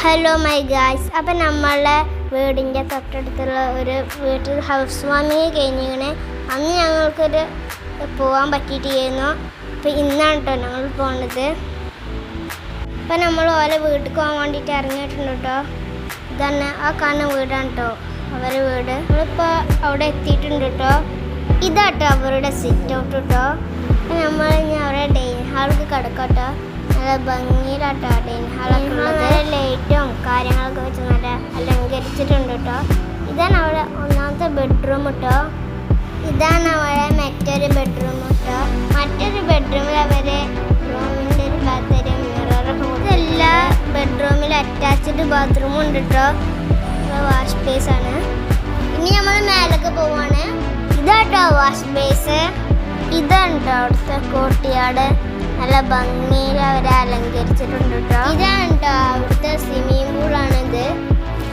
Hello my guys, അപ്പം നമ്മളെ വീടിൻ്റെ തൊട്ടടുത്തുള്ള ഒരു വീട്ടിൽ ഹൗസ് വാമിങ് കഴിഞ്ഞിങ്ങനെ. അന്ന് ഞങ്ങൾക്കൊരു പോകാൻ പറ്റിയിട്ടായിരുന്നു. അപ്പോൾ ഇന്നാണ് കേട്ടോ ഞങ്ങൾ പോണത്. അപ്പം നമ്മൾ ഓരോ വീട്ടിൽ പോകാൻ വേണ്ടിയിട്ട് ഇറങ്ങിയിട്ടുണ്ട് കേട്ടോ. ഇതന്നെ ആ കാണുന്ന വീടാണ് കേട്ടോ അവരുടെ വീട്. നമ്മളിപ്പോൾ അവിടെ എത്തിയിട്ടുണ്ട് കേട്ടോ. ഇതാട്ടോ അവരുടെ സിറ്റ് ഔട്ട് കേട്ടോ. നമ്മൾ ഇനി അവരുടെ ഡൈനിങ് ഹാൾക്ക് കിടക്കട്ടോ. നല്ല ഭംഗിയിലാട്ടോ ഡൈനിങ് ഹാളൊക്കെ ഉള്ളത്. ലൈറ്റും കാര്യങ്ങളൊക്കെ വെച്ച് നല്ല അലങ്കരിച്ചിട്ടുണ്ട് കേട്ടോ. ഇതാണ് അവിടെ ഒന്നാമത്തെ ബെഡ്റൂം കേട്ടോ. ഇതാണ് അവിടെ മറ്റൊരു ബെഡ്റൂം കേട്ടോ. മറ്റൊരു ബെഡ്റൂമിൽ അവരെ റൂമിൻ്റെ ഒരു ബാത്റൂം മിററൊക്കെ ഇതെല്ലാ ബെഡ്റൂമിൽ അറ്റാച്ച്ഡ് ബാത്റൂമും ഉണ്ട് കേട്ടോ. വാഷ് ബേസ് ആണ്. ഇനി നമ്മൾ മേലൊക്കെ പോവാണ്. ഇതാട്ടോ വാഷ് ബേസ്. ഇതാണ് കേട്ടോ അവിടുത്തെ കോർട്ട്യാർഡ്. നല്ല ഭംഗിയിൽ അവരെ അലങ്കരിച്ചിട്ടുണ്ട് കേട്ടോ. ഇതാണ് കേട്ടോ അവിടുത്തെ സ്വിമ്മിങ് പൂളാണിത്.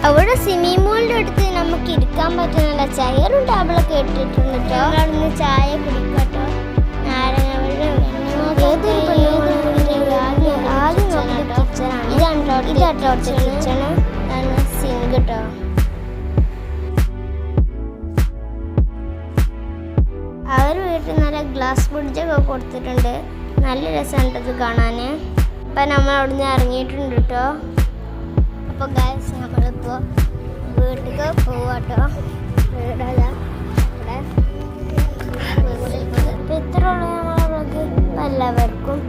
അവിടെ സ്വിമ്മിങ് പൂളിൻ്റെ അടുത്ത് നമുക്ക് ഇരിക്കാൻ പറ്റുന്ന ചെയറും ടേബിളൊക്കെ ഇട്ടിട്ടുണ്ട് കേട്ടോ. അവിടുന്ന് ചായ കുടിക്കട്ടോ. നാരങ്ങ വെള്ളം ആദ്യം നോക്കുന്ന കിച്ചണാണ്. ഇതാട്ടോ അവിടുത്തെ കിച്ചണ്. അതാണ് സിങ്ക് കേട്ടോ. അവർ വീട്ടിൽ നല്ല ഗ്ലാസ് ബ്രിഡ്ജൊക്കെ കൊടുത്തിട്ടുണ്ട്. നല്ല രസമുണ്ട് ഇത് കാണാൻ. അപ്പം നമ്മൾ അവിടെ നിന്ന് ഇറങ്ങിയിട്ടുണ്ട് കേട്ടോ. അപ്പോൾ ഗൈസ് നമ്മളിപ്പോൾ വീട്ടിലേക്ക് പോവാട്ടോ. വീടല്ല ഇവിടെ. അപ്പോൾ ഇത്രയുള്ള നമ്മളെ വ്ളോഗ് എല്ലാവർക്കും